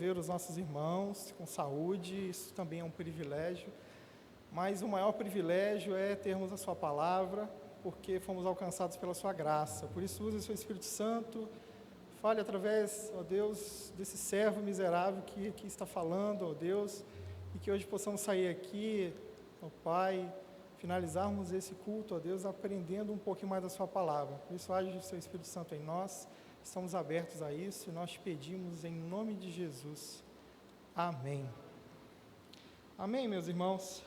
ver os nossos irmãos com saúde, isso também é um privilégio, mas o maior privilégio é termos a sua palavra, porque fomos alcançados pela sua graça. Por isso, use o seu Espírito Santo, fale através, ó Deus, desse servo miserável que aqui está falando, ó Deus, e que hoje possamos sair aqui, ó Pai, finalizarmos esse culto, ó Deus, aprendendo um pouquinho mais da sua palavra. Por isso, age o seu Espírito Santo em nós, estamos abertos a isso e nós te pedimos em nome de Jesus. Amém. Amém, meus irmãos.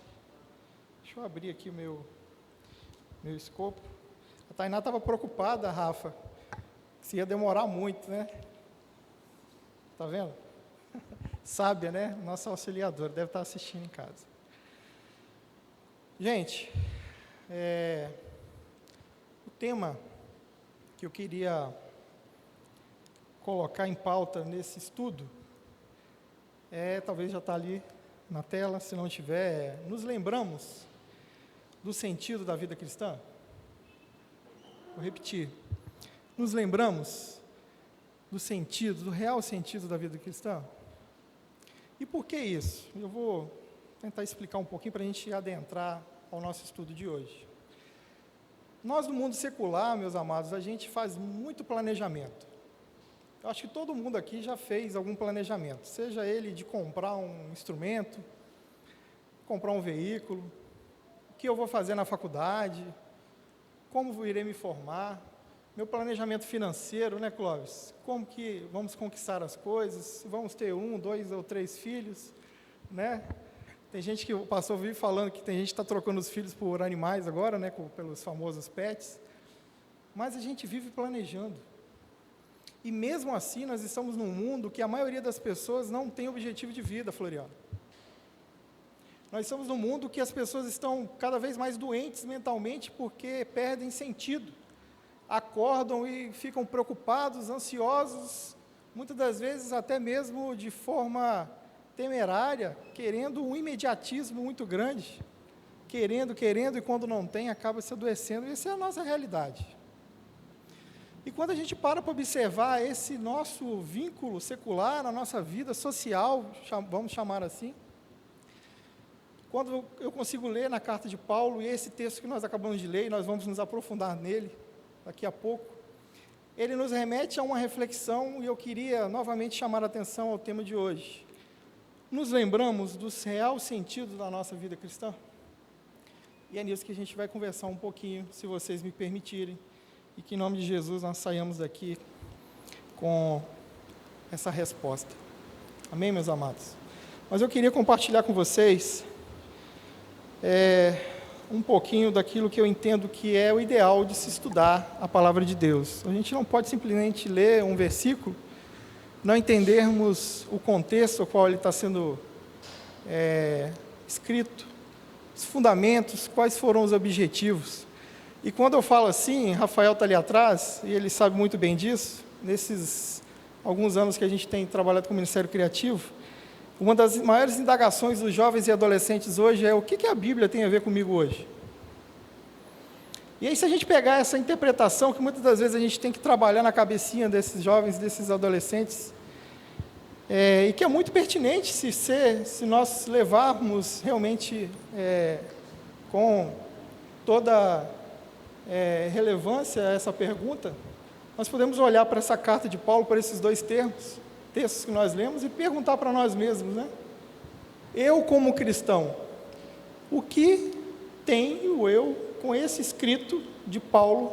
Deixa eu abrir aqui o meu escopo. A Tainá estava preocupada, Rafa, se ia demorar muito, né? Tá vendo? Sábia, né? Nossa auxiliadora, deve estar assistindo em casa. Gente, o tema que eu queria colocar em pauta nesse estudo, talvez já está ali na tela, se não tiver, nos lembramos do sentido da vida cristã? Vou repetir. Nos lembramos do sentido, do real sentido da vida cristã? E por que isso? Eu vou tentar explicar um pouquinho para a gente adentrar ao nosso estudo de hoje. Nós, no mundo secular, meus amados, a gente faz muito planejamento. Eu acho que todo mundo aqui já fez algum planejamento, seja ele de comprar um instrumento, comprar um veículo, o que eu vou fazer na faculdade, como irei me formar, meu planejamento financeiro, né, Clóvis? Como que vamos conquistar as coisas, vamos ter 1, 2 ou 3 filhos, né? Tem gente que o pastor vive falando que tem gente que está trocando os filhos por animais agora, né, pelos famosos pets, mas a gente vive planejando. E mesmo assim, nós estamos num mundo que a maioria das pessoas não tem objetivo de vida, Floriano. Nós estamos num mundo que as pessoas estão cada vez mais doentes mentalmente porque perdem sentido. Acordam e ficam preocupados, ansiosos, muitas das vezes até mesmo de forma temerária, querendo um imediatismo muito grande. Querendo, e quando não tem, acaba se adoecendo. Essa é a nossa realidade. E quando a gente para observar esse nosso vínculo secular na nossa vida social, vamos chamar assim, quando eu consigo ler na carta de Paulo, e esse texto que nós acabamos de ler, e nós vamos nos aprofundar nele daqui a pouco, ele nos remete a uma reflexão, e eu queria novamente chamar a atenção ao tema de hoje. Nos lembramos do real sentido da nossa vida cristã? E é nisso que a gente vai conversar um pouquinho, se vocês me permitirem. E que em nome de Jesus nós saiamos daqui com essa resposta. Amém, meus amados? Mas eu queria compartilhar com vocês um pouquinho daquilo que eu entendo que é o ideal de se estudar a palavra de Deus. A gente não pode simplesmente ler um versículo, não entendermos o contexto ao qual ele está sendo escrito, os fundamentos, quais foram os objetivos. E quando eu falo assim, Rafael está ali atrás, e ele sabe muito bem disso, nesses alguns anos que a gente tem trabalhado com o Ministério Criativo, uma das maiores indagações dos jovens e adolescentes hoje é: o que a Bíblia tem a ver comigo hoje? E aí, se a gente pegar essa interpretação, que muitas das vezes a gente tem que trabalhar na cabecinha desses jovens, desses adolescentes, e que é muito pertinente se nós levarmos realmente com toda relevância essa pergunta, nós podemos olhar para essa carta de Paulo, para esses dois textos que nós lemos, e perguntar para nós mesmos, né? Eu, como cristão, o que tenho eu com esse escrito de Paulo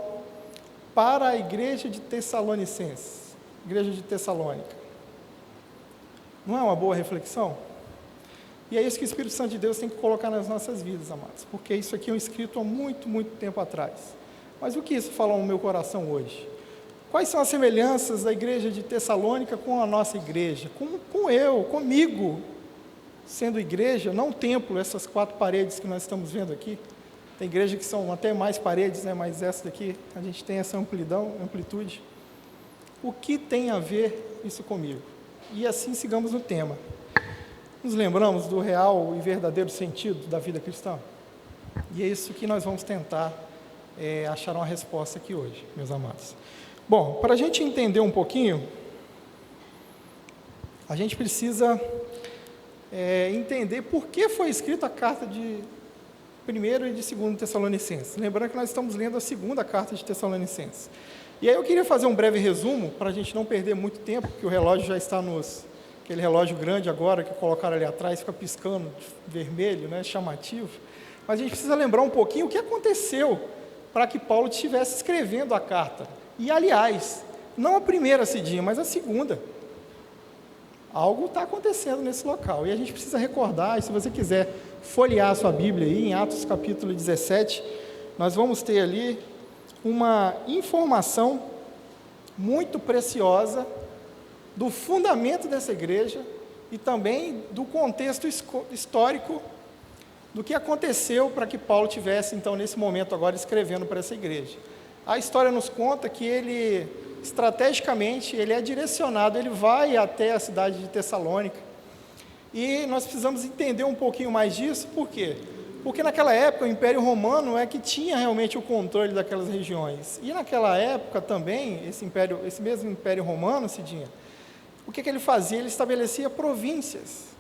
para a igreja de Tessalonicenses, igreja de Tessalônica? Não é uma boa reflexão? E é isso que o Espírito Santo de Deus tem que colocar nas nossas vidas, amados, porque isso aqui é um escrito há muito, muito tempo atrás. Mas o que isso fala no meu coração hoje? Quais são as semelhanças da igreja de Tessalônica com a nossa igreja? Comigo, sendo igreja, não templo, essas 4 paredes que nós estamos vendo aqui. Tem igreja que são até mais paredes, né, mas essa daqui, a gente tem essa amplitude. O que tem a ver isso comigo? E assim sigamos no tema. Nos lembramos do real e verdadeiro sentido da vida cristã? E é isso que nós vamos tentar achar uma resposta aqui hoje, meus amados. Bom, para a gente entender um pouquinho, a gente precisa entender por que foi escrita a carta de 1º e de 2º Tessalonicenses. Lembrando que nós estamos lendo a 2ª carta de Tessalonicenses. E aí eu queria fazer um breve resumo, para a gente não perder muito tempo, porque o relógio já está aquele relógio grande agora, que colocaram ali atrás, fica piscando de vermelho, né, chamativo. Mas a gente precisa lembrar um pouquinho o que aconteceu para que Paulo estivesse escrevendo a carta. E, aliás, não a primeira Cidinha, mas a 2ª. Algo está acontecendo nesse local. E a gente precisa recordar, e se você quiser folhear a sua Bíblia aí, em Atos capítulo 17, nós vamos ter ali uma informação muito preciosa do fundamento dessa igreja e também do contexto histórico do que aconteceu para que Paulo tivesse, então, nesse momento agora, escrevendo para essa igreja. A história nos conta que ele, estrategicamente, ele é direcionado, ele vai até a cidade de Tessalônica, e nós precisamos entender um pouquinho mais disso. Por quê? Porque naquela época o Império Romano é que tinha realmente o controle daquelas regiões, e naquela época também, esse mesmo Império Romano, Cidinha, o que ele fazia? Ele estabelecia províncias,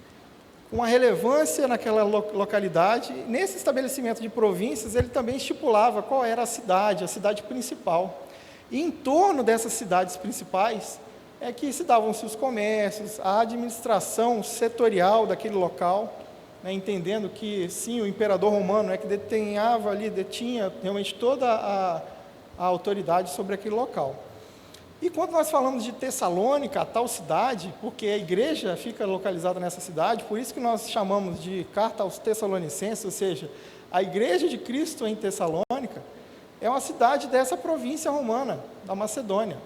uma relevância naquela localidade. Nesse estabelecimento de províncias, ele também estipulava qual era a cidade principal. E em torno dessas cidades principais é que se davam-se os comércios, a administração setorial daquele local, né, entendendo que, sim, o imperador romano é que detinha realmente toda a autoridade sobre aquele local. E quando nós falamos de Tessalônica, a tal cidade, porque a igreja fica localizada nessa cidade, por isso que nós chamamos de carta aos Tessalonicenses, ou seja, a igreja de Cristo em Tessalônica é uma cidade dessa província romana, da Macedônia.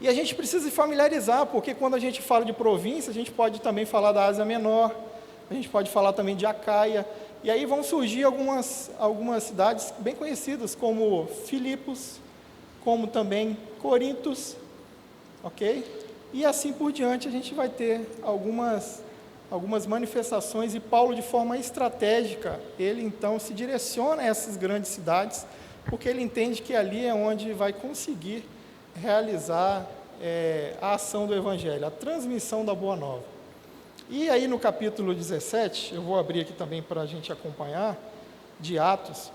E a gente precisa se familiarizar, porque quando a gente fala de província, a gente pode também falar da Ásia Menor, a gente pode falar também de Acaia, e aí vão surgir algumas cidades bem conhecidas, como Filipos, como também Corintos, ok? E assim por diante a gente vai ter algumas manifestações, e Paulo, de forma estratégica, ele então se direciona a essas grandes cidades, porque ele entende que ali é onde vai conseguir realizar a ação do Evangelho, a transmissão da Boa Nova. E aí no capítulo 17, eu vou abrir aqui também para a gente acompanhar, de Atos,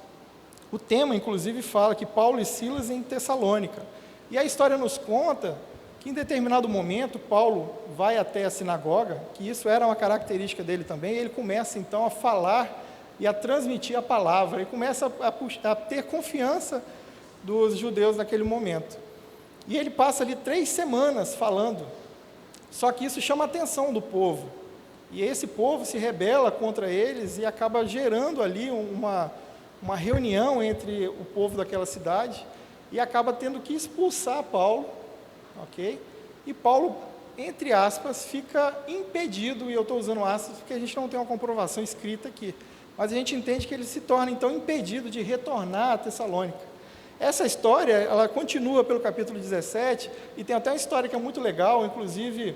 o tema, inclusive, fala que Paulo e Silas em Tessalônica. E a história nos conta que, em determinado momento, Paulo vai até a sinagoga, que isso era uma característica dele também, e ele começa, então, a falar e a transmitir a palavra, e começa a ter confiança dos judeus naquele momento. E ele passa ali 3 semanas falando, só que isso chama a atenção do povo. E esse povo se rebela contra eles e acaba gerando ali uma reunião entre o povo daquela cidade, e acaba tendo que expulsar Paulo, ok? E Paulo, entre aspas, fica impedido, e eu estou usando aspas porque a gente não tem uma comprovação escrita aqui, mas a gente entende que ele se torna então impedido de retornar a Tessalônica. Essa história, ela continua pelo capítulo 17, e tem até uma história que é muito legal, inclusive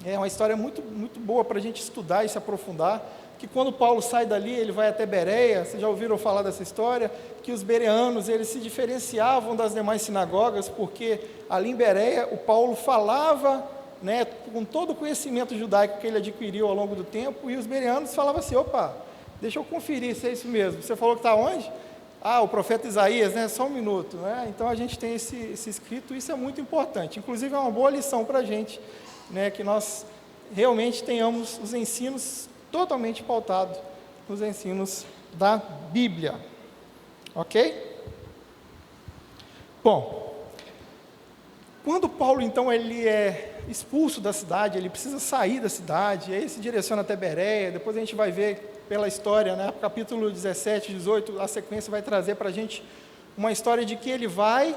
é uma história muito, muito boa para a gente estudar e se aprofundar, que quando Paulo sai dali, ele vai até Bereia. Vocês já ouviram falar dessa história? Que os bereanos, eles se diferenciavam das demais sinagogas, porque ali em Bereia, o Paulo falava, né, com todo o conhecimento judaico que ele adquiriu ao longo do tempo, e os bereanos falavam assim: opa, deixa eu conferir se é isso mesmo. Você falou que está onde? Ah, o profeta Isaías, né? Só um minuto, né? Então a gente tem esse escrito, isso é muito importante. Inclusive é uma boa lição para a gente, né, que nós realmente tenhamos os ensinos totalmente pautados nos ensinos da Bíblia, ok? Bom, quando Paulo então ele é expulso da cidade, ele precisa sair da cidade, aí ele se direciona até Bereia. Depois a gente vai ver pela história, né, capítulo 17, 18, a sequência vai trazer para a gente uma história de que ele vai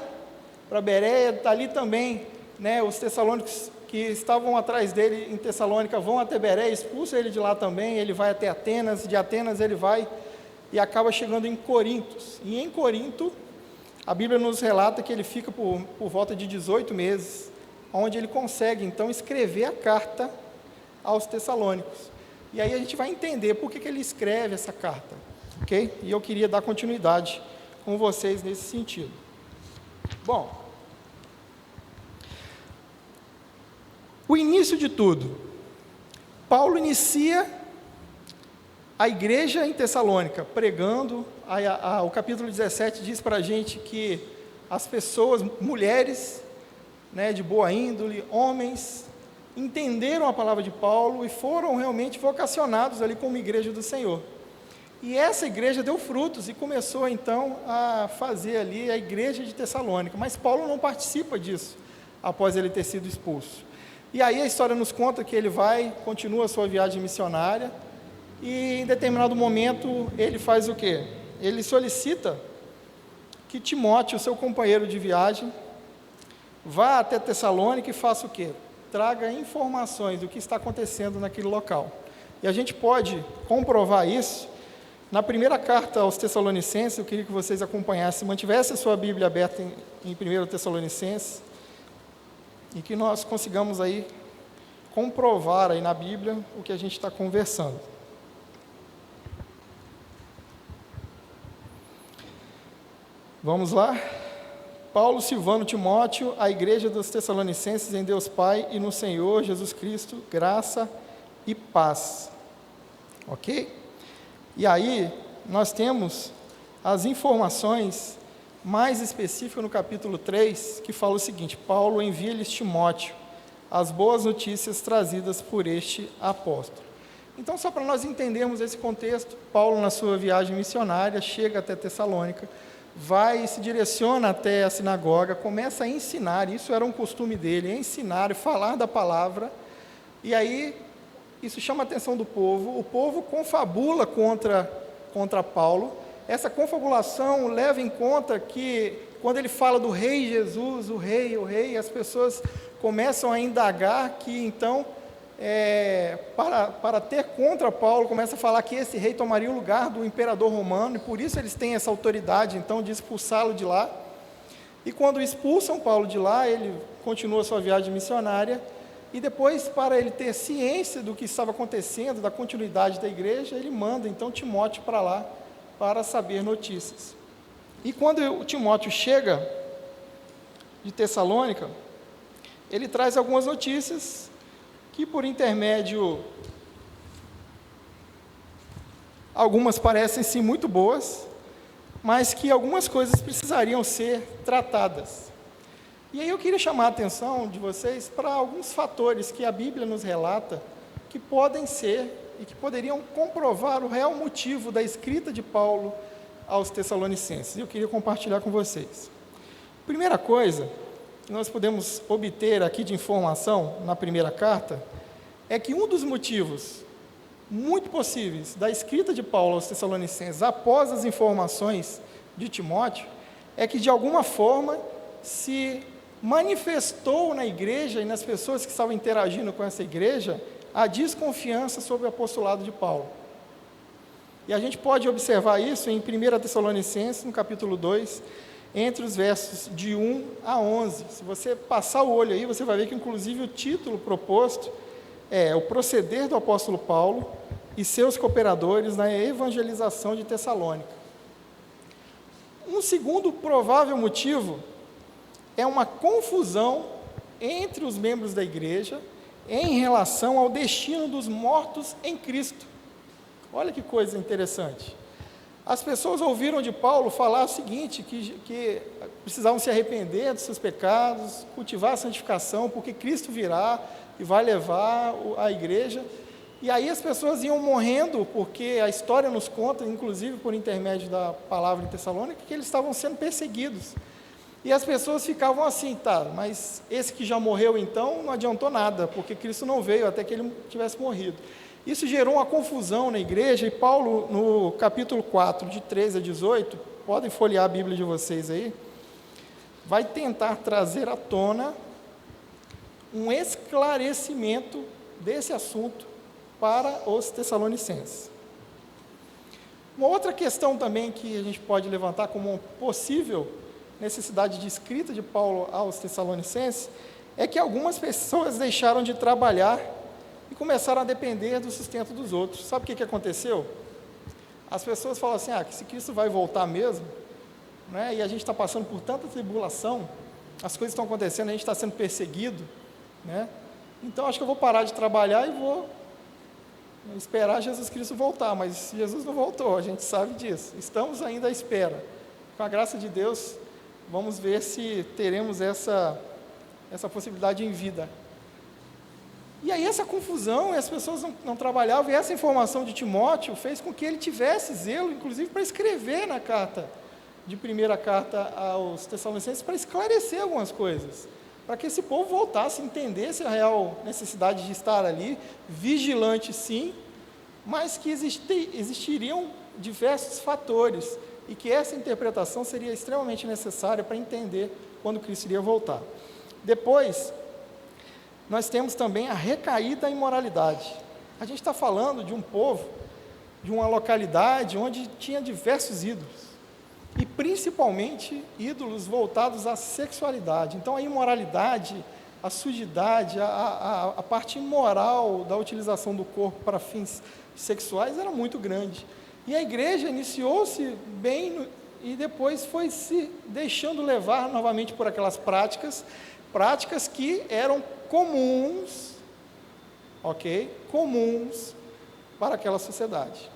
para Bereia, ali também, né, os tessalônicos que estavam atrás dele em Tessalônica vão até Bereia, expulsa ele de lá também, ele vai até Atenas, de Atenas ele vai e acaba chegando em Corintos. E em Corinto, a Bíblia nos relata que ele fica por volta de 18 meses, onde ele consegue então escrever a carta aos Tessalônicos. E aí a gente vai entender por que ele escreve essa carta, ok? E eu queria dar continuidade com vocês nesse sentido. Bom, O início de tudo, Paulo inicia a igreja em Tessalônica, pregando. O capítulo 17 diz para a gente que as pessoas, mulheres, né, de boa índole, homens, entenderam a palavra de Paulo e foram realmente vocacionados ali como igreja do Senhor. E essa igreja deu frutos e começou então a fazer ali a igreja de Tessalônica, mas Paulo não participa disso, após ele ter sido expulso. E aí a história nos conta que ele continua a sua viagem missionária, e em determinado momento ele faz o quê? Ele solicita que Timóteo, seu companheiro de viagem, vá até Tessalônica e faça o quê? Traga informações do que está acontecendo naquele local. E a gente pode comprovar isso na primeira carta aos Tessalonicenses. Eu queria que vocês acompanhassem, mantivessem a sua Bíblia aberta em 1 Tessalonicenses, e que nós consigamos aí comprovar aí na Bíblia o que a gente está conversando. Vamos lá? Paulo, Silvano, Timóteo, a igreja dos Tessalonicenses em Deus Pai e no Senhor Jesus Cristo, graça e paz. Ok? E aí, nós temos as informações mais específicas no capítulo 3, que fala o seguinte: Paulo envia-lhes Timóteo as boas notícias trazidas por este apóstolo. Então, só para nós entendermos esse contexto, Paulo, na sua viagem missionária, chega até Tessalônica, vai e se direciona até a sinagoga, começa a ensinar. Isso era um costume dele, ensinar e falar da palavra, e aí isso chama a atenção do povo. O povo confabula contra Paulo. Essa confabulação leva em conta que, quando ele fala do rei Jesus, o rei, as pessoas começam a indagar que, então, para ter contra Paulo, começa a falar que esse rei tomaria o lugar do imperador romano, e por isso eles têm essa autoridade, então, de expulsá-lo de lá. E quando expulsam Paulo de lá, ele continua sua viagem missionária, e depois, para ele ter ciência do que estava acontecendo, da continuidade da igreja, ele manda, então, Timóteo para lá, para saber notícias. E quando o Timóteo chega de Tessalônica, ele traz algumas notícias que, por intermédio, algumas parecem sim muito boas, mas que algumas coisas precisariam ser tratadas. E aí eu queria chamar a atenção de vocês para alguns fatores que a Bíblia nos relata, que podem ser e que poderiam comprovar o real motivo da escrita de Paulo aos Tessalonicenses. E eu queria compartilhar com vocês. Primeira coisa que nós podemos obter aqui de informação na primeira carta é que um dos motivos muito possíveis da escrita de Paulo aos Tessalonicenses, após as informações de Timóteo, é que de alguma forma se manifestou na igreja e nas pessoas que estavam interagindo com essa igreja a desconfiança sobre o apostolado de Paulo. E a gente pode observar isso em 1 Tessalonicenses, no capítulo 2, entre os versos de 1 a 11. Se você passar o olho aí, você vai ver que, inclusive, o título proposto é o proceder do apóstolo Paulo e seus cooperadores na evangelização de Tessalônica. Um segundo provável motivo é uma confusão entre os membros da igreja em relação ao destino dos mortos em Cristo. Olha que coisa interessante. As pessoas ouviram de Paulo falar o seguinte, que precisavam se arrepender dos seus pecados, cultivar a santificação, porque Cristo virá e vai levar a igreja. E aí as pessoas iam morrendo, porque a história nos conta, inclusive por intermédio da palavra em Tessalônica, que eles estavam sendo perseguidos. E as pessoas ficavam assim: tá, mas esse que já morreu então não adiantou nada, porque Cristo não veio até que ele tivesse morrido. Isso gerou uma confusão na igreja, e Paulo, no capítulo 4, de 13 a 18, podem folhear a Bíblia de vocês aí, vai tentar trazer à tona um esclarecimento desse assunto para os Tessalonicenses. Uma outra questão também que a gente pode levantar como possível necessidade de escrita de Paulo aos Tessalonicenses é que algumas pessoas deixaram de trabalhar e começaram a depender do sustento dos outros. Sabe o que aconteceu? As pessoas falam assim: que se Cristo vai voltar mesmo, né, e a gente está passando por tanta tribulação, as coisas estão acontecendo, a gente está sendo perseguido, né, então acho que eu vou parar de trabalhar e vou esperar Jesus Cristo voltar, mas Jesus não voltou, a gente sabe disso, estamos ainda à espera. Com a graça de Deus, vamos ver se teremos essa possibilidade em vida. E aí essa confusão, e as pessoas não trabalhavam, e essa informação de Timóteo fez com que ele tivesse zelo, inclusive para escrever na primeira carta aos Tessalonicenses, para esclarecer algumas coisas, para que esse povo voltasse, entendesse a real necessidade de estar ali, vigilante sim, mas que existiriam diversos fatores, e que essa interpretação seria extremamente necessária para entender quando Cristo iria voltar. Depois, nós temos também a recaída da imoralidade. A gente está falando de um povo, de uma localidade onde tinha diversos ídolos, e principalmente ídolos voltados à sexualidade. Então a imoralidade, a sujidade, a parte imoral da utilização do corpo para fins sexuais era muito grande. E a igreja iniciou-se bem e depois foi se deixando levar novamente por aquelas práticas que eram comuns, ok? Comuns para aquela sociedade.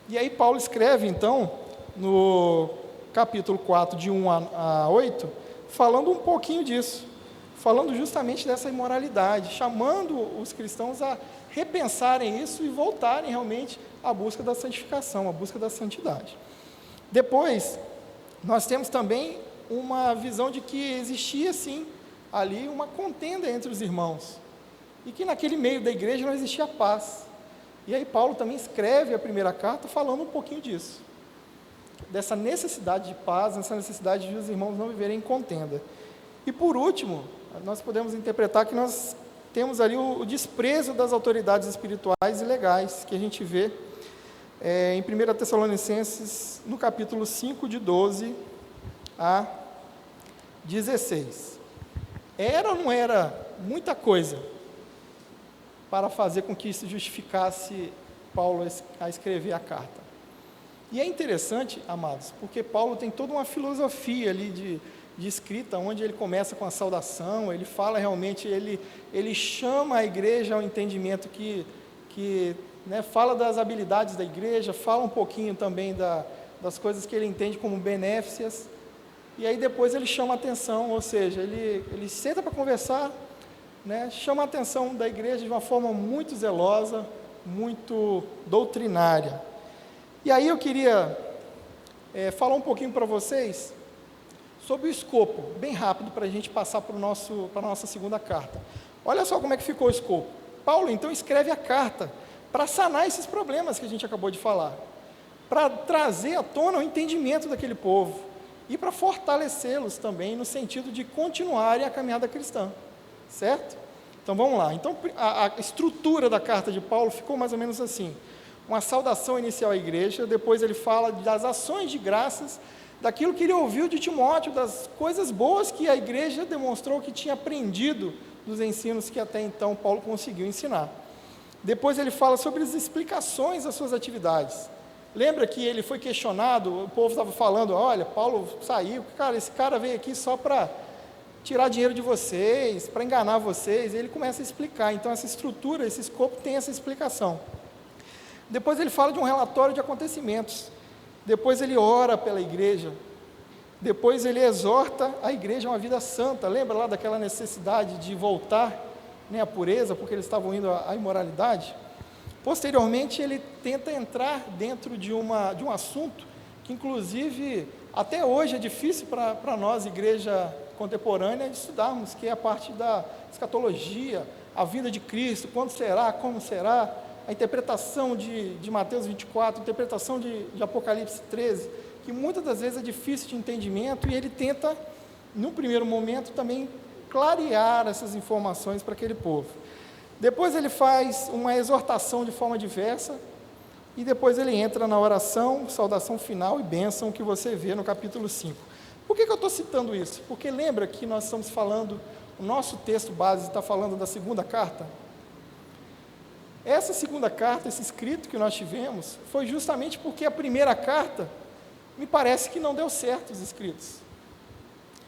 E aí Paulo escreve, então, no capítulo 4, de 1 a 8, falando um pouquinho disso, falando justamente dessa imoralidade, chamando os cristãos a repensarem isso e voltarem realmente à busca da santificação, à busca da santidade. Depois, nós temos também uma visão de que existia, sim, ali uma contenda entre os irmãos, e que naquele meio da igreja não existia paz. E aí Paulo também escreve a primeira carta falando um pouquinho disso, dessa necessidade de paz, dessa necessidade de os irmãos não viverem em contenda. E por último, nós podemos interpretar que nós temos ali o desprezo das autoridades espirituais e legais, que a gente vê em 1 Tessalonicenses, no capítulo 5, de 12 a 16. Era ou não era muita coisa para fazer com que isso justificasse Paulo a escrever a carta? E é interessante, amados, porque Paulo tem toda uma filosofia ali de escrita, onde ele começa com a saudação, ele fala realmente, ele chama a igreja ao entendimento fala das habilidades da igreja, fala um pouquinho também das coisas que ele entende como benéficas, e aí depois ele chama a atenção, ou seja, ele senta para conversar, chama a atenção da igreja de uma forma muito zelosa, muito doutrinária. E aí eu queria falar um pouquinho para vocês sobre o escopo, bem rápido, para a gente passar para a nossa segunda carta. Olha só como é que ficou o escopo. Paulo, então, escreve a carta para sanar esses problemas que a gente acabou de falar, para trazer à tona o entendimento daquele povo e para fortalecê-los também no sentido de continuarem a caminhada cristã, certo? Então, vamos lá. Então, a estrutura da carta de Paulo ficou mais ou menos assim: uma saudação inicial à igreja, depois ele fala das ações de graças, daquilo que ele ouviu de Timóteo, das coisas boas que a igreja demonstrou que tinha aprendido dos ensinos que até então Paulo conseguiu ensinar. Depois ele fala sobre as explicações das suas atividades. Lembra que ele foi questionado, o povo estava falando, olha, Paulo saiu, cara, esse cara veio aqui só para tirar dinheiro de vocês, para enganar vocês, e ele começa a explicar. Então essa estrutura, esse escopo tem essa explicação. Depois ele fala de um relatório de acontecimentos. Depois ele ora pela igreja. Depois ele exorta a igreja a uma vida santa. Lembra lá daquela necessidade de voltar à pureza, porque eles estavam indo à imoralidade? Posteriormente ele tenta entrar dentro de um assunto que inclusive até hoje é difícil para nós, igreja contemporânea, de estudarmos, que é a parte da escatologia, a vinda de Cristo, quando será, como será, a interpretação de Mateus 24, a interpretação de Apocalipse 13, que muitas das vezes é difícil de entendimento, e ele tenta, no primeiro momento, também clarear essas informações para aquele povo. Depois ele faz uma exortação de forma diversa, e depois ele entra na oração, saudação final e bênção que você vê no capítulo 5. Por que eu estou citando isso? Porque lembra que nós estamos falando, o nosso texto base está falando da segunda carta? Essa segunda carta, esse escrito que nós tivemos, foi justamente porque a primeira carta, me parece que não deu certo os escritos.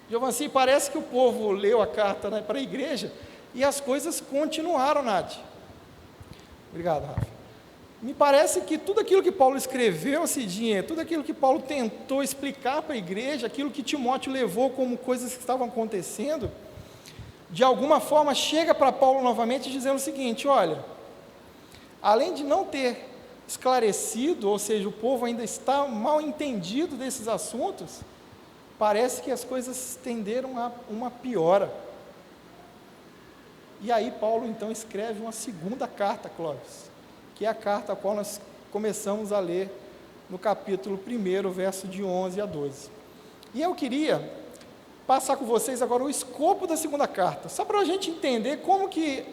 Giovanni, parece que o povo leu a carta para a igreja e as coisas continuaram, Nath. Obrigado, Rafa. Me parece que tudo aquilo que Paulo escreveu, Cidinha, tudo aquilo que Paulo tentou explicar para a igreja, aquilo que Timóteo levou como coisas que estavam acontecendo, de alguma forma chega para Paulo novamente dizendo o seguinte: olha, além de não ter esclarecido, ou seja, o povo ainda está mal entendido desses assuntos, parece que as coisas tenderam a uma piora. E aí Paulo então escreve uma segunda carta, Clóvis, que é a carta a qual nós começamos a ler no capítulo 1, verso de 11 a 12. E eu queria passar com vocês agora o escopo da segunda carta, só para a gente entender como que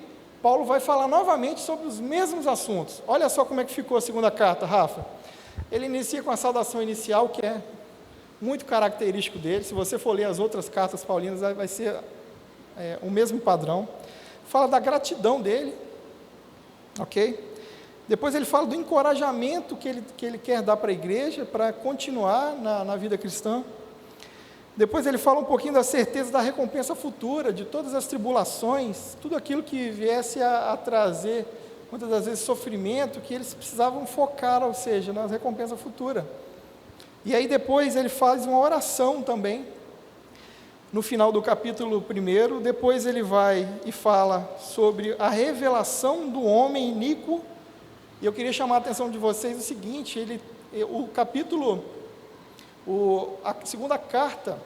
Paulo vai falar novamente sobre os mesmos assuntos. Olha só como é que ficou a segunda carta, Rafa. Ele inicia com a saudação inicial, que é muito característico dele. Se você for ler as outras cartas paulinas, vai ser o mesmo padrão. Fala da gratidão dele, ok? Depois ele fala do encorajamento que ele quer dar para a igreja, para continuar na vida cristã. Depois ele fala um pouquinho da certeza da recompensa futura, de todas as tribulações, tudo aquilo que viesse a trazer, muitas das vezes, sofrimento, que eles precisavam focar, ou seja, na recompensa futura. E aí depois ele faz uma oração também, no final do capítulo 1, depois ele vai e fala sobre a revelação do homem iníquo, e eu queria chamar a atenção de vocês o seguinte: a segunda carta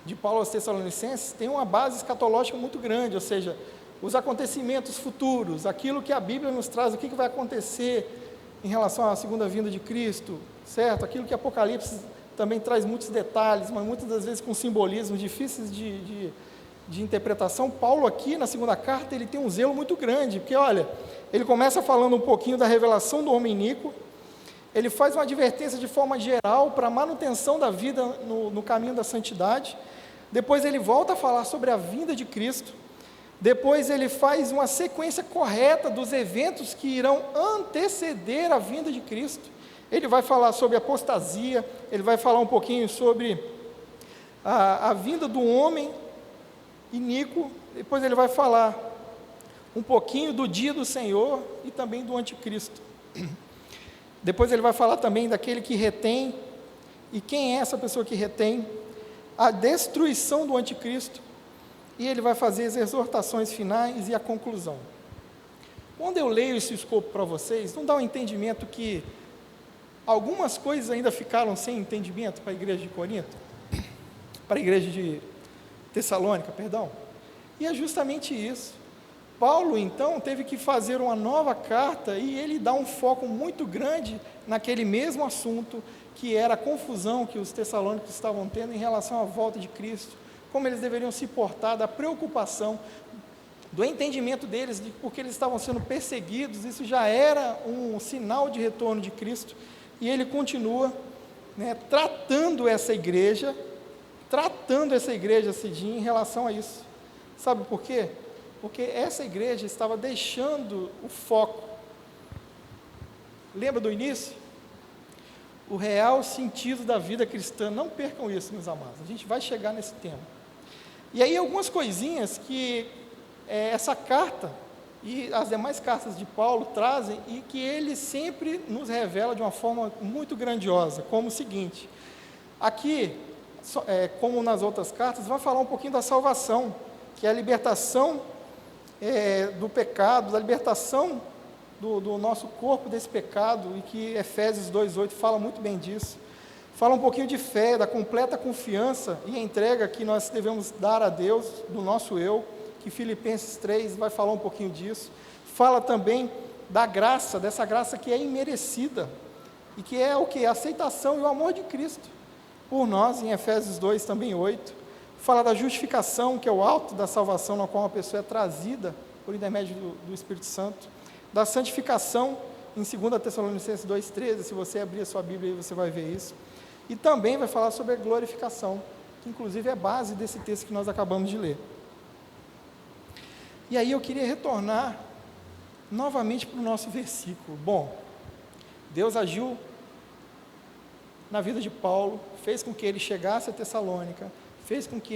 de Paulo aos Tessalonicenses tem uma base escatológica muito grande, ou seja, os acontecimentos futuros, aquilo que a Bíblia nos traz, o que vai acontecer em relação à segunda vinda de Cristo, certo? Aquilo que Apocalipse também traz muitos detalhes, mas muitas das vezes com simbolismos difíceis de interpretação. Paulo aqui na segunda carta, ele tem um zelo muito grande, porque olha, ele começa falando um pouquinho da revelação do homem iníquo, ele faz uma advertência de forma geral para a manutenção da vida no caminho da santidade. Depois ele volta a falar sobre a vinda de Cristo. Depois ele faz uma sequência correta dos eventos que irão anteceder a vinda de Cristo. Ele vai falar sobre apostasia, ele vai falar um pouquinho sobre a vinda do homem iníquo. Depois ele vai falar um pouquinho do dia do Senhor e também do anticristo. Depois ele vai falar também daquele que retém, e quem é essa pessoa que retém, a destruição do anticristo, e ele vai fazer as exortações finais e a conclusão. Quando eu leio esse escopo para vocês, não dá um entendimento que algumas coisas ainda ficaram sem entendimento para a igreja de Corinto? Para a igreja de Tessalônica, perdão? E é justamente isso. Paulo, então, teve que fazer uma nova carta e ele dá um foco muito grande naquele mesmo assunto, que era a confusão que os tessalônicos estavam tendo em relação à volta de Cristo, como eles deveriam se portar, da preocupação, do entendimento deles de porque eles estavam sendo perseguidos. Isso já era um sinal de retorno de Cristo, e ele continua, tratando essa igreja, Cidinha, em relação a isso. Sabe por quê? Porque essa igreja estava deixando o foco. Lembra do início? O real sentido da vida cristã. Não percam isso, meus amados. A gente vai chegar nesse tema. E aí algumas coisinhas que essa carta e as demais cartas de Paulo trazem, e que ele sempre nos revela de uma forma muito grandiosa, como o seguinte: aqui, como nas outras cartas, vai falar um pouquinho da salvação, que é a libertação do pecado, da libertação do nosso corpo desse pecado, e que Efésios 2,8 fala muito bem disso. Fala um pouquinho de fé, da completa confiança e entrega que nós devemos dar a Deus, do nosso eu, que Filipenses 3 vai falar um pouquinho disso. Fala também da graça, dessa graça que é imerecida, e que é o que? A aceitação e o amor de Cristo por nós, em Efésios 2, também 8. Fala da justificação, que é o alto da salvação, na qual uma pessoa é trazida por intermédio do Espírito Santo. Da santificação, em 2 Tessalonicenses 2,13, se você abrir a sua Bíblia, você vai ver isso. E também vai falar sobre a glorificação, que inclusive é base desse texto que nós acabamos de ler. E aí eu queria retornar novamente para o nosso versículo. Bom, Deus agiu na vida de Paulo, fez com que ele chegasse a Tessalônica, fez com que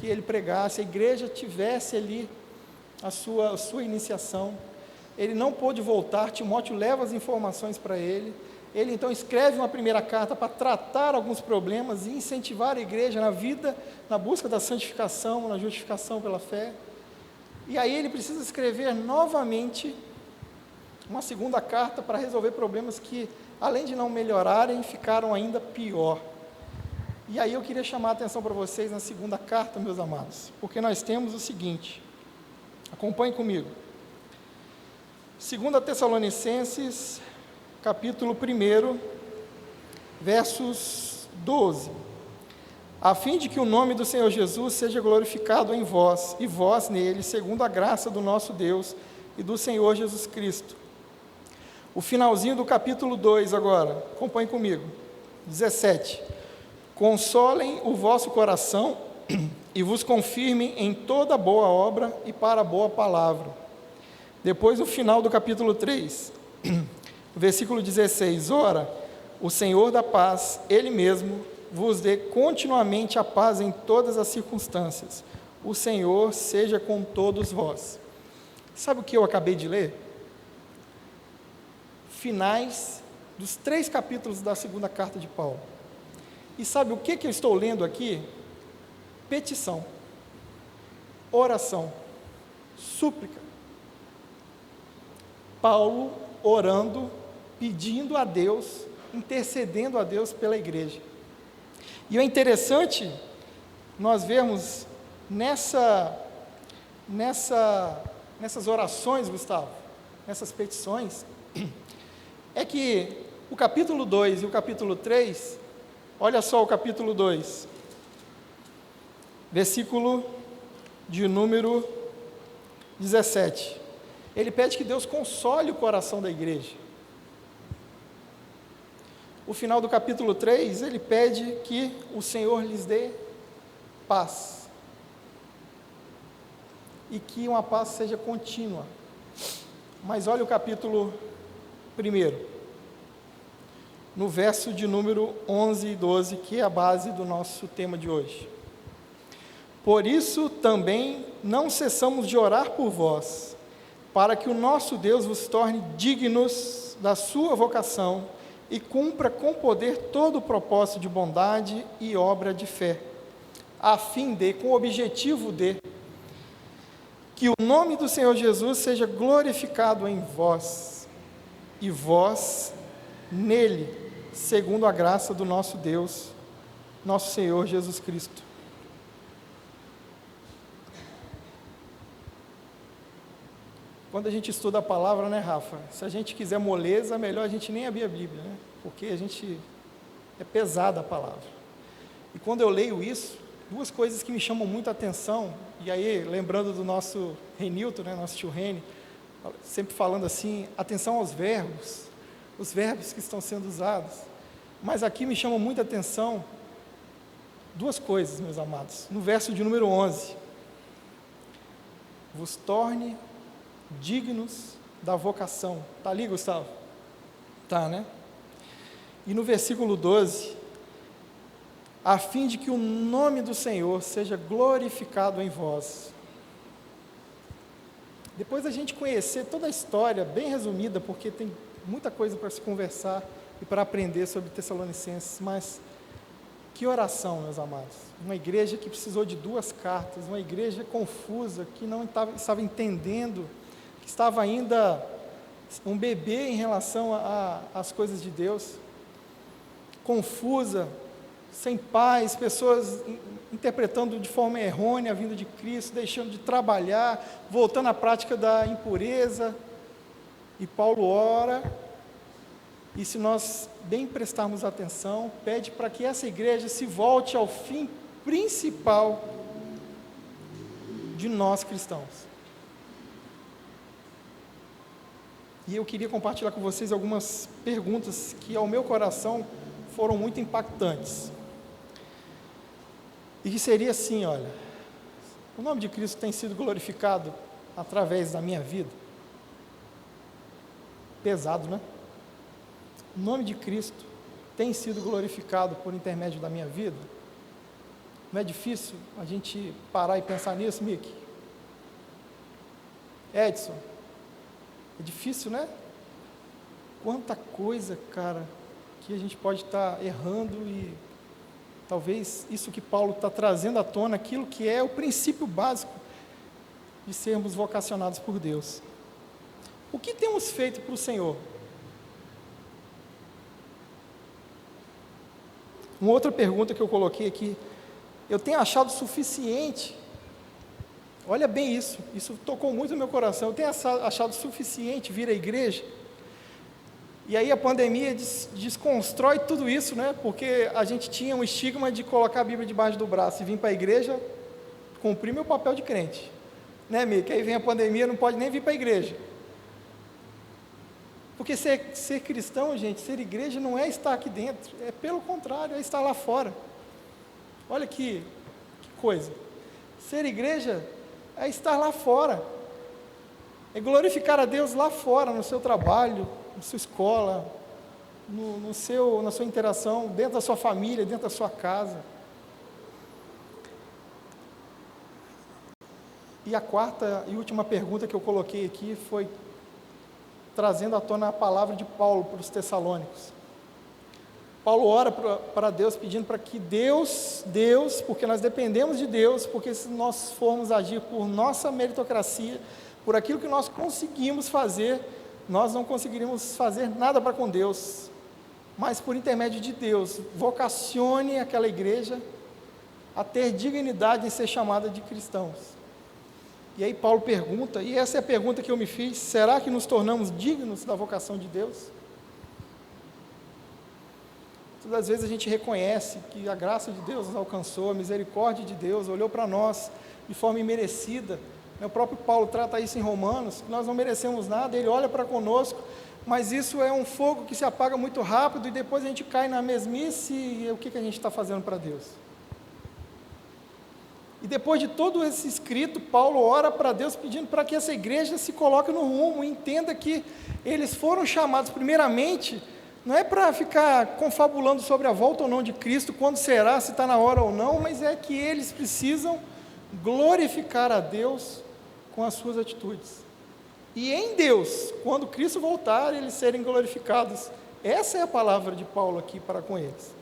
ele pregasse, a igreja tivesse ali a sua iniciação. Ele não pôde voltar, Timóteo leva as informações para ele. Ele então escreve uma primeira carta para tratar alguns problemas e incentivar a igreja na vida, na busca da santificação, na justificação pela fé. E aí ele precisa escrever novamente uma segunda carta para resolver problemas que, além de não melhorarem, ficaram ainda pior. E aí eu queria chamar a atenção para vocês na segunda carta, meus amados, porque nós temos o seguinte, acompanhe comigo. 2 Tessalonicenses, capítulo 1, versos 12. A fim de que o nome do Senhor Jesus seja glorificado em vós, e vós nele, segundo a graça do nosso Deus e do Senhor Jesus Cristo. O finalzinho do capítulo 2 agora, acompanhe comigo, 17. Consolem o vosso coração e vos confirmem em toda boa obra e para a boa palavra. Depois, o final do capítulo 3, versículo 16. Ora, o Senhor da paz, Ele mesmo, vos dê continuamente a paz em todas as circunstâncias. O Senhor seja com todos vós. Sabe o que eu acabei de ler? Finais dos 3 capítulos da segunda carta de Paulo. E sabe o que eu estou lendo aqui? Petição, oração, súplica. Paulo orando, pedindo a Deus, intercedendo a Deus pela igreja. E é interessante nós vermos nessas orações, Gustavo, nessas petições, é que o capítulo 2 e o capítulo 3, olha só o capítulo 2, versículo de número 17. Ele pede que Deus console o coração da igreja. O final do capítulo 3, ele pede que o Senhor lhes dê paz. E que uma paz seja contínua. Mas olha o capítulo 1, no verso de número 11 e 12, que é a base do nosso tema de hoje. Por isso também não cessamos de orar por vós, para que o nosso Deus vos torne dignos da sua vocação e cumpra com poder todo o propósito de bondade e obra de fé, a fim de, com o objetivo de, que o nome do Senhor Jesus seja glorificado em vós, e vós nele, segundo a graça do nosso Deus, nosso Senhor Jesus Cristo. Quando a gente estuda a palavra, né, Rafa? Se a gente quiser moleza, melhor a gente nem abrir a Bíblia, né? Porque é pesada a palavra. E quando eu leio isso, duas coisas que me chamam muito a atenção, e aí, lembrando do nosso Renilton, né, nosso tio Reni, sempre falando assim, atenção aos verbos, os verbos que estão sendo usados. Mas aqui me chamam muita atenção duas coisas, meus amados. No verso de número 11, vos torne dignos da vocação. Está ali, Gustavo? Tá, né? E no versículo 12, a fim de que o nome do Senhor seja glorificado em vós. Depois da gente conhecer toda a história, bem resumida, porque tem muita coisa para se conversar e para aprender sobre Tessalonicenses, mas que oração, meus amados. Uma igreja que precisou de 2 cartas, uma igreja confusa, que não estava entendendo, que estava ainda um bebê em relação às coisas de Deus, confusa, sem paz, pessoas interpretando de forma errônea a vinda de Cristo, deixando de trabalhar, voltando à prática da impureza. E Paulo ora, e se nós bem prestarmos atenção, pede para que essa igreja se volte ao fim principal de nós cristãos. E eu queria compartilhar com vocês algumas perguntas que ao meu coração foram muito impactantes. E que seria assim, olha, o nome de Cristo tem sido glorificado através da minha vida? Pesado, né? O nome de Cristo tem sido glorificado por intermédio da minha vida? Não é difícil a gente parar e pensar nisso, Mickey? Edson, é difícil, né? Quanta coisa, cara, que a gente pode estar errando e talvez isso que Paulo está trazendo à tona, aquilo que é o princípio básico de sermos vocacionados por Deus. O que temos feito para o Senhor? Uma outra pergunta que eu coloquei aqui, eu tenho achado suficiente, olha bem isso tocou muito no meu coração, eu tenho achado suficiente vir à igreja? E aí a pandemia desconstrói tudo isso, né? Porque a gente tinha um estigma de colocar a Bíblia debaixo do braço e vir para a igreja, cumprir meu papel de crente, né, Mica? Aí vem a pandemia, não pode nem vir para a igreja. Porque ser cristão, gente, ser igreja não é estar aqui dentro, é pelo contrário, é estar lá fora. Olha que coisa. Ser igreja é estar lá fora, é glorificar a Deus lá fora, no seu trabalho, na sua escola, na sua interação, dentro da sua família, dentro da sua casa. E a quarta e última pergunta que eu coloquei aqui foi trazendo à tona a palavra de Paulo para os Tessalônicos. Paulo ora para Deus, pedindo para que Deus, porque nós dependemos de Deus, porque se nós formos agir por nossa meritocracia, por aquilo que nós conseguimos fazer, nós não conseguiríamos fazer nada para com Deus, mas por intermédio de Deus, vocacione aquela igreja a ter dignidade em ser chamada de cristãos. E aí Paulo pergunta, e essa é a pergunta que eu me fiz: será que nos tornamos dignos da vocação de Deus? Todas as vezes a gente reconhece que a graça de Deus nos alcançou, a misericórdia de Deus olhou para nós de forma imerecida. O próprio Paulo trata isso em Romanos, que nós não merecemos nada, ele olha para conosco, mas isso é um fogo que se apaga muito rápido e depois a gente cai na mesmice, e o que a gente está fazendo para Deus? E depois de todo esse escrito, Paulo ora para Deus pedindo para que essa igreja se coloque no rumo, e entenda que eles foram chamados primeiramente, não é para ficar confabulando sobre a volta ou não de Cristo, quando será, se está na hora ou não, mas é que eles precisam glorificar a Deus com as suas atitudes. E em Deus, quando Cristo voltar, eles serem glorificados. Essa é a palavra de Paulo aqui para com eles.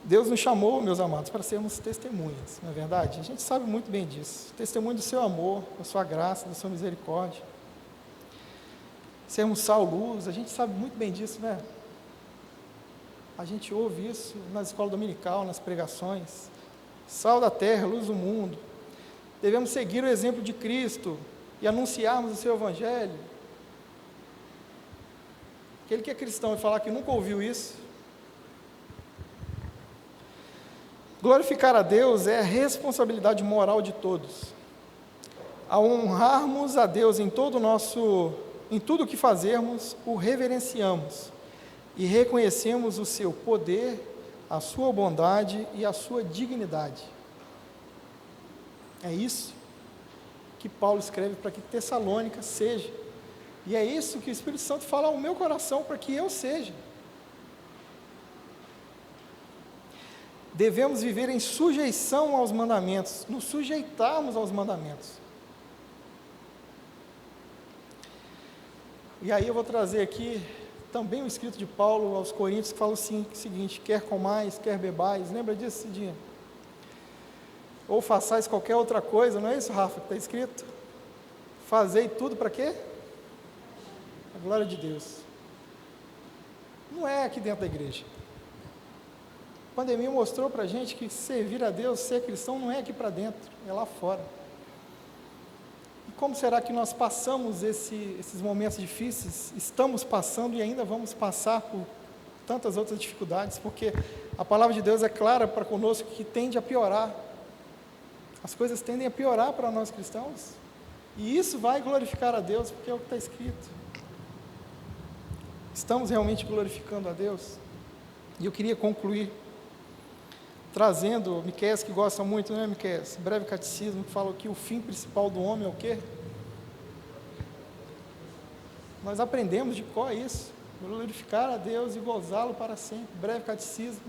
Deus nos chamou, meus amados, para sermos testemunhas, não é verdade? A gente sabe muito bem disso. Testemunho do seu amor, da sua graça, da sua misericórdia. Sermos sal, luz, a gente sabe muito bem disso, né? A gente ouve isso na escola dominical, nas pregações. Sal da terra, luz do mundo. Devemos seguir o exemplo de Cristo e anunciarmos o seu evangelho. Aquele que é cristão e falar que nunca ouviu isso, glorificar a Deus é a responsabilidade moral de todos. Ao honrarmos a Deus em tudo o que fazermos, o reverenciamos e reconhecemos o seu poder, a sua bondade e a sua dignidade. É isso que Paulo escreve para que Tessalônica seja. E é isso que o Espírito Santo fala ao meu coração para que eu seja. Devemos viver em sujeição aos mandamentos, nos sujeitarmos aos mandamentos. E aí eu vou trazer aqui também o escrito de Paulo aos Coríntios, que fala o seguinte: quer comais, quer bebais, lembra disso esse dia? Ou façais qualquer outra coisa, não é isso, Rafa, que está escrito? Fazei tudo para quê? A glória de Deus. Não é aqui dentro da igreja. A pandemia mostrou para a gente que servir a Deus, ser cristão, não é aqui para dentro, é lá fora. E como será que nós passamos esses momentos difíceis? Estamos passando e ainda vamos passar por tantas outras dificuldades, porque a palavra de Deus é clara para conosco que tende a piorar. As coisas tendem a piorar para nós cristãos, e isso vai glorificar a Deus, porque é o que está escrito. Estamos realmente glorificando a Deus? E eu queria concluir trazendo, Miqueias, que gosta muito, né, Miqueias? Breve catecismo, que fala que o fim principal do homem é o quê? Nós aprendemos de cor isso, glorificar a Deus e gozá-lo para sempre. Breve catecismo,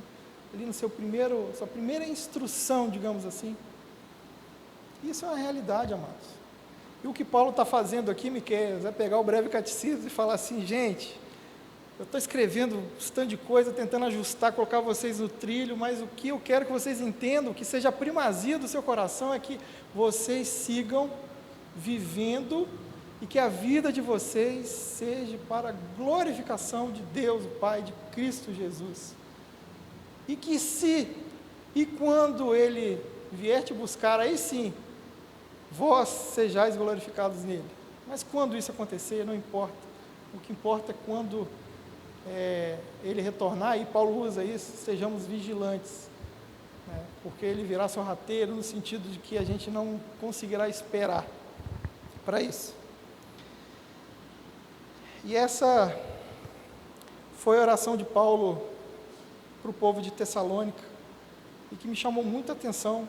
ali no sua primeira instrução, digamos assim. Isso é uma realidade, amados. E o que Paulo está fazendo aqui, Miqueias, é pegar o breve catecismo e falar assim, gente, eu estou escrevendo um tanto de coisa, tentando ajustar, colocar vocês no trilho, mas o que eu quero que vocês entendam, que seja a primazia do seu coração, é que vocês sigam vivendo e que a vida de vocês seja para a glorificação de Deus, o Pai, de Cristo Jesus. E que se e quando Ele vier te buscar, aí sim, vós sejais glorificados nele. Mas quando isso acontecer, não importa. O que importa é quando ele retornar, e Paulo usa isso, sejamos vigilantes, né? Porque ele virá sorrateiro no sentido de que a gente não conseguirá esperar para isso. E essa foi a oração de Paulo para o povo de Tessalônica, e que me chamou muita atenção,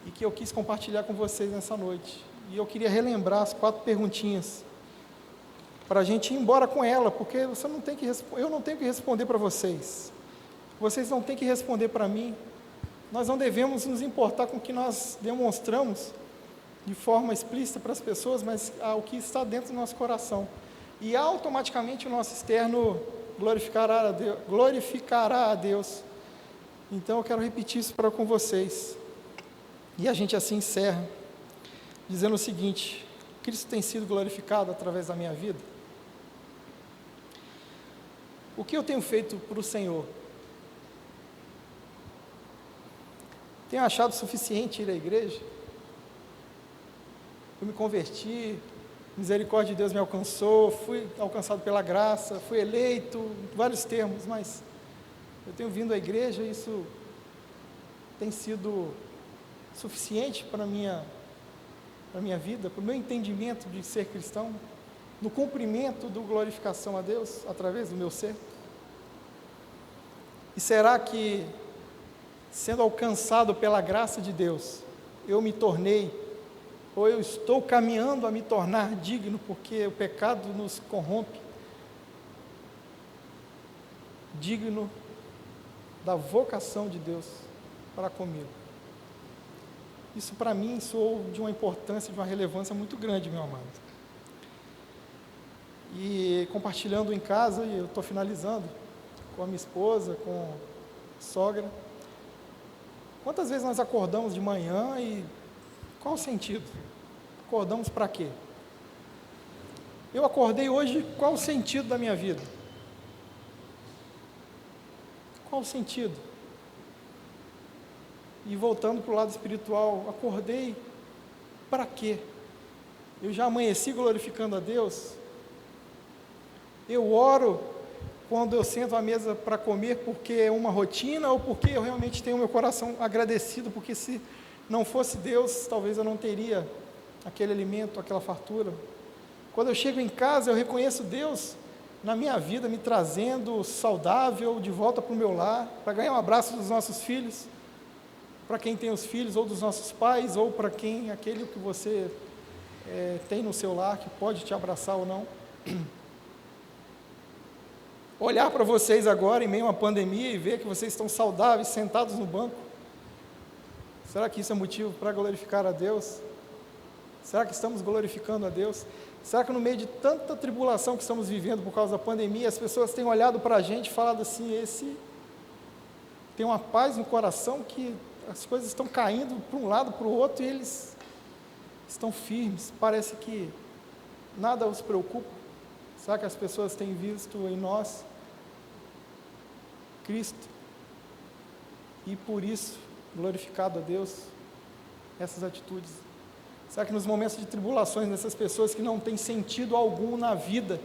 e que eu quis compartilhar com vocês nessa noite. E eu queria relembrar as 4 perguntinhas, para a gente ir embora com ela, porque eu não tenho que responder para vocês, vocês não têm que responder para mim, nós não devemos nos importar com o que nós demonstramos de forma explícita para as pessoas, mas o que está dentro do nosso coração, e automaticamente o nosso externo glorificará a Deus. Então eu quero repetir isso com vocês, e a gente assim encerra, dizendo o seguinte: Cristo tem sido glorificado através da minha vida? O que eu tenho feito para o Senhor? Tenho achado suficiente ir à igreja? Eu me converti, misericórdia de Deus me alcançou, fui alcançado pela graça, fui eleito, vários termos, mas eu tenho vindo à igreja e isso tem sido suficiente para a minha vida, para o meu entendimento de ser cristão, no cumprimento do glorificação a Deus, através do meu ser? E será que, sendo alcançado pela graça de Deus, eu me tornei, ou eu estou caminhando a me tornar digno, porque o pecado nos corrompe, digno da vocação de Deus para comigo? Isso para mim soou de uma importância, de uma relevância muito grande, meu amado. E compartilhando em casa, e eu estou finalizando, com a minha esposa, com a sogra, quantas vezes nós acordamos de manhã e qual o sentido? Acordamos para quê? Eu acordei hoje, qual o sentido da minha vida? Qual o sentido? E voltando para o lado espiritual, acordei para quê? Eu já amanheci glorificando a Deus? Eu oro quando eu sento à mesa para comer porque é uma rotina ou porque eu realmente tenho meu coração agradecido, porque se não fosse Deus, talvez eu não teria aquele alimento, aquela fartura. Quando eu chego em casa, eu reconheço Deus na minha vida, me trazendo saudável de volta para o meu lar, para ganhar um abraço dos nossos filhos, para quem tem os filhos, ou dos nossos pais, ou para quem, aquele que você tem no seu lar, que pode te abraçar ou não. Olhar para vocês agora, em meio a uma pandemia, e ver que vocês estão saudáveis, sentados no banco, será que isso é motivo para glorificar a Deus? Será que estamos glorificando a Deus? Será que no meio de tanta tribulação que estamos vivendo por causa da pandemia, as pessoas têm olhado para a gente e falado assim, esse tem uma paz no coração, que as coisas estão caindo para um lado, para o outro, e eles estão firmes, parece que nada os preocupa? Será que as pessoas têm visto em nós Cristo, e por isso glorificado a Deus essas atitudes? Será que nos momentos de tribulações, dessas pessoas que não têm sentido algum na vida,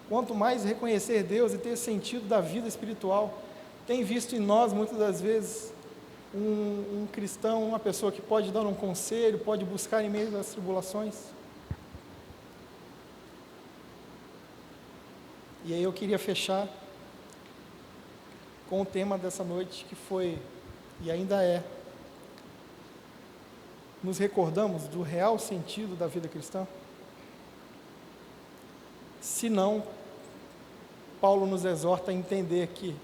quanto mais reconhecer Deus e ter sentido da vida espiritual, tem visto em nós, muitas das vezes, um cristão, uma pessoa que pode dar um conselho, pode buscar em meio das tribulações? E aí eu queria fechar com o tema dessa noite, que foi, e ainda é, nos recordamos do real sentido da vida cristã? Se não, Paulo nos exorta a entender que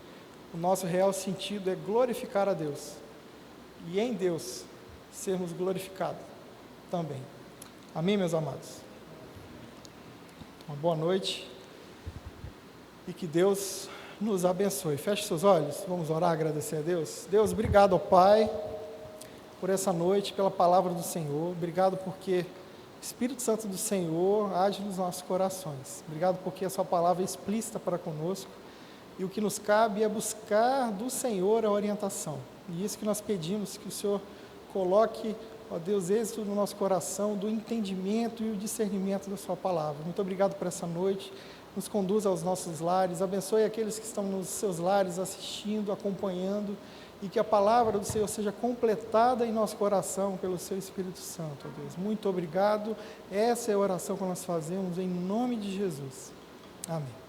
o nosso real sentido é glorificar a Deus. E em Deus, sermos glorificados também. Amém, meus amados? Uma boa noite. E que Deus nos abençoe. Feche seus olhos, vamos orar, agradecer a Deus. Deus, obrigado ao Pai, por essa noite, pela palavra do Senhor. Obrigado porque o Espírito Santo do Senhor age nos nossos corações. Obrigado porque a sua palavra é explícita para conosco. E o que nos cabe é buscar do Senhor a orientação. E isso que nós pedimos, que o Senhor coloque, ó Deus, êxito no nosso coração, do entendimento e o discernimento da sua palavra. Muito obrigado por essa noite. Nos conduza aos nossos lares, abençoe aqueles que estão nos seus lares assistindo, acompanhando, e que a palavra do Senhor seja completada em nosso coração pelo seu Espírito Santo, ó Deus. Muito obrigado. Essa é a oração que nós fazemos em nome de Jesus. Amém.